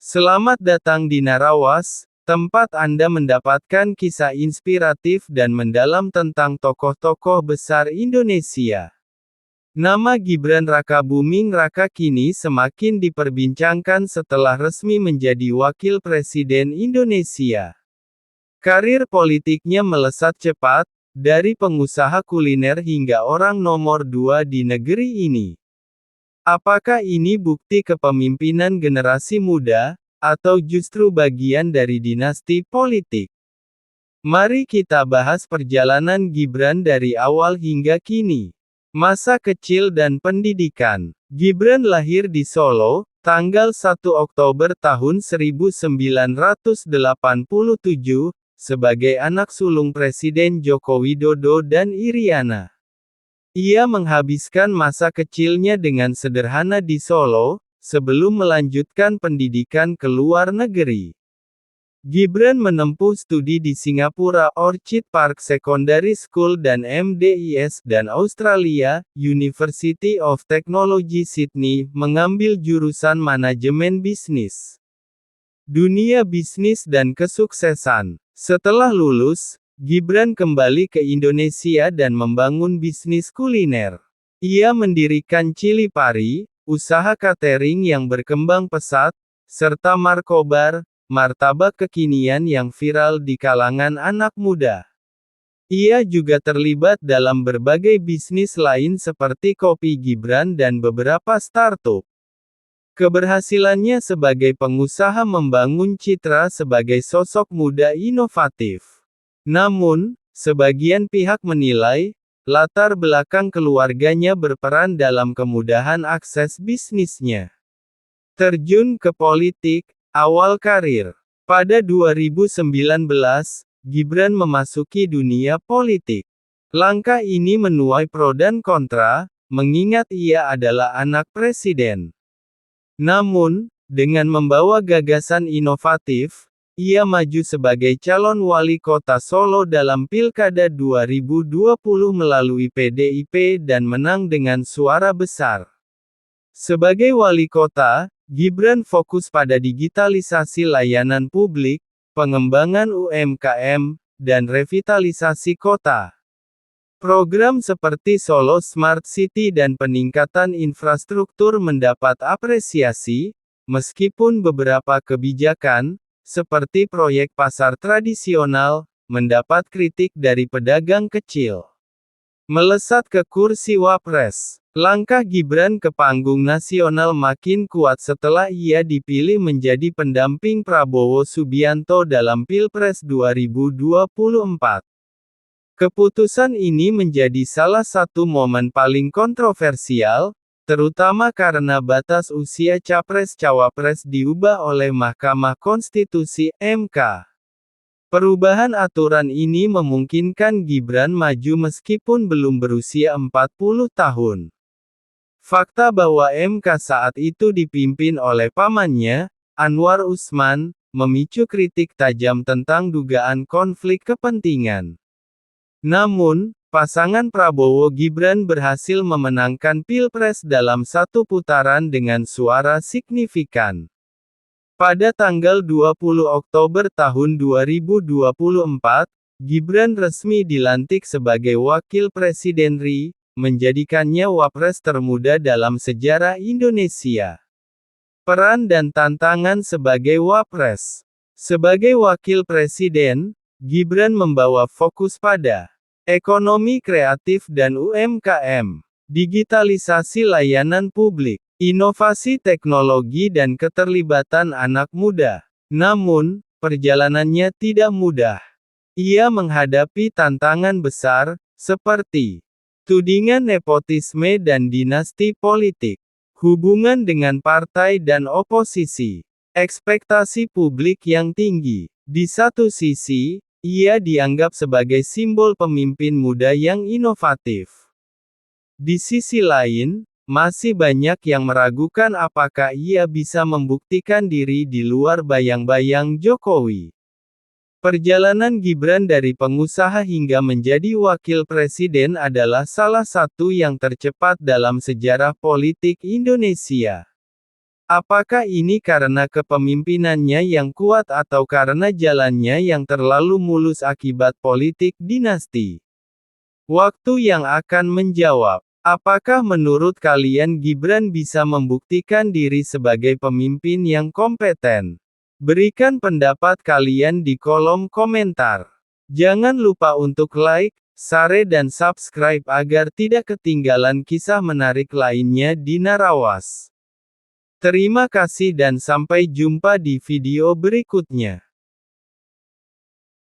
Selamat datang di Narawas, tempat Anda mendapatkan kisah inspiratif dan mendalam tentang tokoh-tokoh besar Indonesia. Nama Gibran Rakabuming Raka kini semakin diperbincangkan setelah resmi menjadi Wakil Presiden Indonesia. Karir politiknya melesat cepat, dari pengusaha kuliner hingga orang nomor 2 di negeri ini. Apakah ini bukti kepemimpinan generasi muda, atau justru bagian dari dinasti politik? Mari kita bahas perjalanan Gibran dari awal hingga kini. Masa kecil dan pendidikan. Gibran lahir di Solo, tanggal 1 Oktober tahun 1987, sebagai anak sulung Presiden Joko Widodo dan Iriana. Ia menghabiskan masa kecilnya dengan sederhana di Solo, sebelum melanjutkan pendidikan ke luar negeri. Gibran menempuh studi di Singapura Orchid Park Secondary School dan MDIS dan Australia, University of Technology Sydney, mengambil jurusan manajemen bisnis. Dunia bisnis dan kesuksesan. Setelah lulus, Gibran kembali ke Indonesia dan membangun bisnis kuliner. Ia mendirikan Chili Pari, usaha catering yang berkembang pesat, serta Markobar, martabak kekinian yang viral di kalangan anak muda. Ia juga terlibat dalam berbagai bisnis lain seperti Kopi Gibran dan beberapa startup. Keberhasilannya sebagai pengusaha membangun citra sebagai sosok muda inovatif. Namun, sebagian pihak menilai, latar belakang keluarganya berperan dalam kemudahan akses bisnisnya. Terjun ke politik, awal karir. Pada 2019, Gibran memasuki dunia politik. Langkah ini menuai pro dan kontra, mengingat ia adalah anak presiden. Namun, dengan membawa gagasan inovatif, ia maju sebagai calon wali kota Solo dalam Pilkada 2020 melalui PDIP dan menang dengan suara besar. Sebagai wali kota, Gibran fokus pada digitalisasi layanan publik, pengembangan UMKM, dan revitalisasi kota. Program seperti Solo Smart City dan peningkatan infrastruktur mendapat apresiasi, meskipun beberapa kebijakan, seperti proyek pasar tradisional, mendapat kritik dari pedagang kecil. Melesat ke kursi Wapres. Langkah Gibran ke panggung nasional makin kuat setelah ia dipilih menjadi pendamping Prabowo Subianto dalam Pilpres 2024. Keputusan ini menjadi salah satu momen paling kontroversial, terutama karena batas usia Capres-Cawapres diubah oleh Mahkamah Konstitusi (MK). Perubahan aturan ini memungkinkan Gibran maju meskipun belum berusia 40 tahun. Fakta bahwa MK saat itu dipimpin oleh pamannya, Anwar Usman, memicu kritik tajam tentang dugaan konflik kepentingan. Namun, pasangan Prabowo-Gibran berhasil memenangkan Pilpres dalam satu putaran dengan suara signifikan. Pada tanggal 20 Oktober tahun 2024, Gibran resmi dilantik sebagai Wakil Presiden RI, menjadikannya Wapres termuda dalam sejarah Indonesia. Peran dan tantangan sebagai Wapres. Sebagai Wakil Presiden, Gibran membawa fokus pada ekonomi kreatif dan UMKM, digitalisasi layanan publik, inovasi teknologi dan keterlibatan anak muda. Namun, perjalanannya tidak mudah. Ia menghadapi tantangan besar, seperti tudingan nepotisme dan dinasti politik, hubungan dengan partai dan oposisi, ekspektasi publik yang tinggi. Di satu sisi, ia dianggap sebagai simbol pemimpin muda yang inovatif. Di sisi lain, masih banyak yang meragukan apakah ia bisa membuktikan diri di luar bayang-bayang Jokowi. Perjalanan Gibran dari pengusaha hingga menjadi wakil presiden adalah salah satu yang tercepat dalam sejarah politik Indonesia. Apakah ini karena kepemimpinannya yang kuat atau karena jalannya yang terlalu mulus akibat politik dinasti? Waktu yang akan menjawab. Apakah menurut kalian Gibran bisa membuktikan diri sebagai pemimpin yang kompeten? Berikan pendapat kalian di kolom komentar. Jangan lupa untuk like, share dan subscribe agar tidak ketinggalan kisah menarik lainnya di Narawas. Terima kasih dan sampai jumpa di video berikutnya.